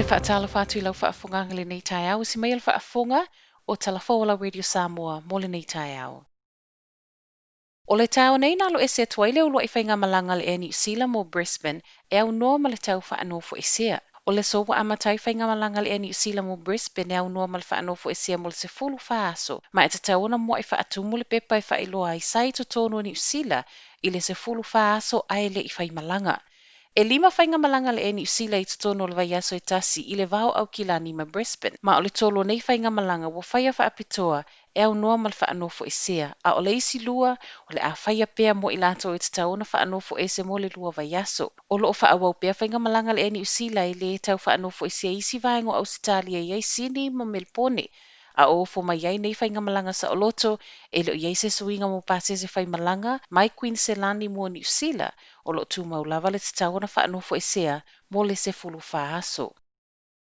te whaatala whātu I lau whaafonga le nei tai au, si mai al whaafonga o Talafola Radio Samoa mo le nei tai au. O le tau nei nalo e se tuaile ulo I whainga malanga le New Zealand mo Brisbane e au noa ma le tau whaanofo e sea. O le sowa amatai whainga malanga le New Zealand mo Brisbane e au noa ma le whaanofo e sea mo le se fulu whaaso. Ma e te tauona mo I whaatumu le pepa I whailoa I sai to tono New Zealand I le se fulu whaaso ai le I whai malanga. E lima whainga malanga le New Zealand I totono le vaiaso e tasi I le vau au kilani ma Brisbane. Ma o le tolo nei whainga malanga wo whaia whaapitoa e au noa mal whaanofo e sea. A o le isi lua o le a whaia pea mo I lato e te tauna whaanofo e se mo le lua vaiaso. O lo o whaawau pea whainga malanga le New Zealand I le tau whaanofo e sea isi vaengo au Sitalia I Sydney ma Melbourne. A o fo mai ai nei whainga malanga sa o loto e lo iei se suinga mo pase se whai malanga mai Queensland mo New Zealand o lo tu maulava le te tauna whaanofo e sea mo le se fulu whaaso.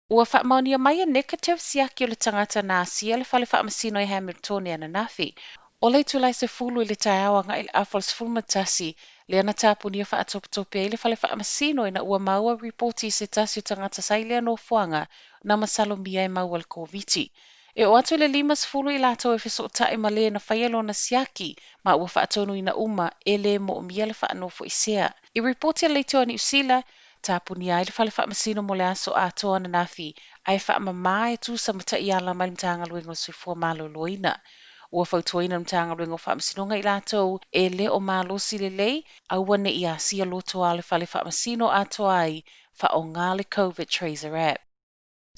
Ua whaamaunia mai a negative siaki o le tangata nā sia le whale whaamasino I Hamilton e ananafi. O le tulai se fulu I le tai awanga I le awhal se fulu matasi le ana tāpunia whaatopotopia I le whale whaamasino ina ua maua reporti se tasi o tangata sai le anō fuanga na masalo mia e maua le COVID. E o atu le lima se fulu I lato e fiso o tae ma le na whaialo na siaki ma ua whaatonu ina uma e le mo o mia le whaanofo I sea. I reporti a leitio a New Zealand tāpuni ai le whale whaamasino mo le aso atoa na nafi ai whaamama e tu sa mata I ala mai mtanga luengo sui fua malo loina. Ua whautuaina mtanga luengo whaamasino ngai lato e le o malo si le lei au wane I a sia loto a le whale whaamasino atoa ai wha o ngā le COVID Tracer app.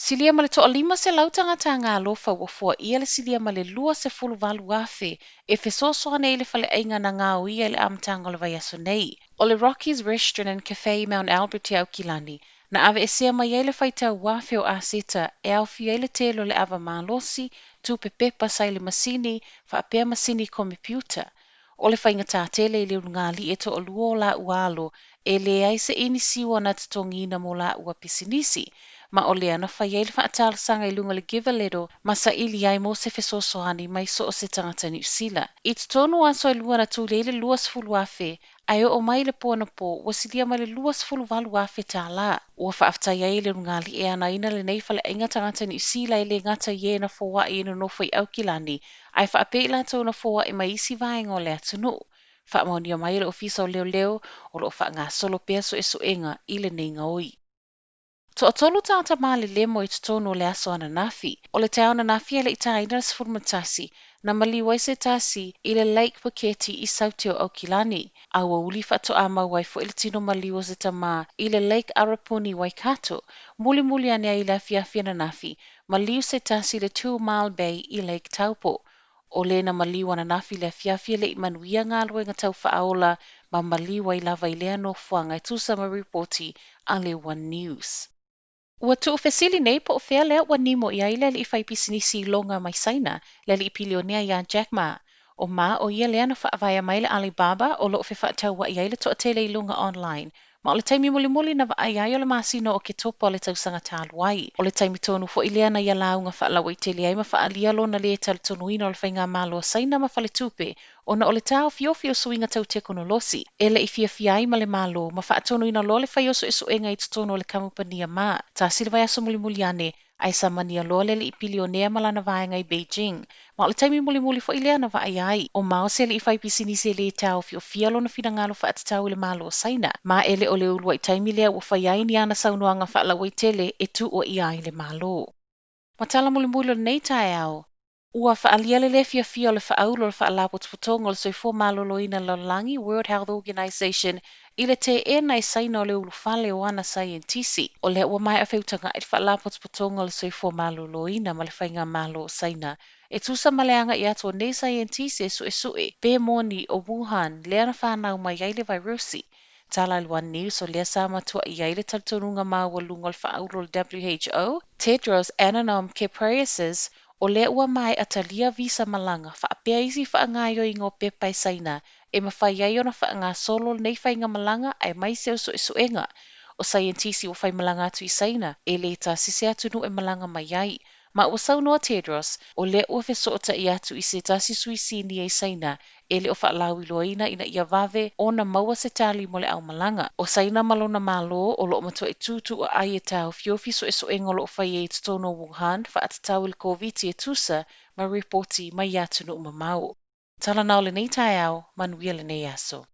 Silia ma le toa lima se lautanga tā ngā lofa wafua ia le silia ma le lua se fulu walu afe e fesoso nei le whale ainga na ngā o ia le amtanga le vaiaso nei. O le Rockies Restaurant and Cafe Mount Albert au kilani, na ave e sea mai ele whaitau wafe o aseta e au fi ele telo le ava malosi, tu pepepa sai le masini, whaapea masini komputa. O le whainga tā tele I le ngā li e to o luo la ualo, e le ai se inisiwa na tatongina mo la ua pisinisi, ma o le ana whai ele whaatala sanga I lunga le Givalero, ma sa ili ai mo se fesosoani mai so o se tangata New Zealand. I te tonu aso e lua na tu le luas fulu afe, ai o mai le pōna pō, wa silia mai le luas fulu walu afe tā la. Ua whaaftai ai le ngali e ana ina le nei whale inga tangata New Zealand le ngata ie na fōa I ina nofo I au kilani, ai whaape la tō na fōa I mai isi vaenga o le atunu. Whaamaunia mai le ofisa o leo leo, o lo wha ngā solo pea so e so inga I le nei ngaoi. To o tolu tāta mā le lemo I tutono le aso ana nafi. O le tau na nafi ele I tāina na sifurmatasi, na maliwai se tasi I le Lake Puketi I sautio au kilani. Aua uli whato a mawai fo ele tino maliwa se tamā I le Lake Arapuni Waikato. Muli muli ane ai le afiafia na nafi, maliu se tasi le 2 Mile Bay I Lake Taupo. O le na maliwa na nafi le afiafia le imanuia ngā luenga tau whaaola, ma maliwa I lava I lea no fuanga I tusama reporti a le One News. Ua tu fesili nei po fea lea ua nimo I aile li whai pisinisi longa mai saina, le li pilionea ia Jack Ma. O ma o ia lea na whaavaya mai le Alibaba o loo fe whaatau wa I aile to atele I longa online. Ma o le taimi muli muli na wa ai o le masino o ke topo o le tausanga tāluai. O le taimi tonu fo I lea na ia launga whaalawa I tele ai ma whaalia lo na lea tala tonuina o le whainga malo saina ma whale tupe. O na o le tau fiofio suinga tau te konolosi. Ele I fia ai ma le malo ma whaatonu ina lo le whaioso e suenga I tutono le kamupania ma. Ta silva aso muli muli ane. Ai sa mania lo le I pilionea malana vaenga I Beijing. Ma o le taimi muli muli fo I lea na wa ai. O mao se le I whai pisini se le tau fiofia lo na fina ngalo whaatatau le malo saina. Ma ele o le ulua I taimi lea ua whai ai ni ana saunoanga whaalawa I tele e tu o I ai le malo. Matala muli muli o nei tae au. Ua whaalia le fia o le whaaulo le whaalapo tupotonga o le soifo maloloina Lalangi World Health Organization I le te e nai saina o le ulufale o ana saientisi. O le ua mai a whiutanga I le whaalapo tupotonga o le soifo maloloina ma le whainga malo saina. E tusa maleanga I ato nei saientisi e sue pe moni o Wuhan le ana whanau mai ai le virusi. Tala I One News o lea sa matua I ai le taltonunga mawalunga o le whaaulo le WHO, Tedros Adhanom Ghebreyesus, o le ua mai atalia visa malanga whaapea isi whaangaio I ngō pepai saina e mawhai ai ona whaanga solo nei whainga malanga ai mai seo so suenga. O saientisi o whai malanga atu I saina e le ta sise atunu e malanga mai ai. Ma ua saunoa Tedros, o le ua feso'ota i atu i se tasi suisini e saina, e le o whaalau iloina ina ia vave o na maua se tali mo le au malanga. O saina malona malo o loo matua e tutu o ai e tau fiofi so e ngolo whai e tutono Wuhan wha atatau il COVID e tusa ma reporti mai atu no umamau. Tala nao le nei tai au, manuia le nei aso.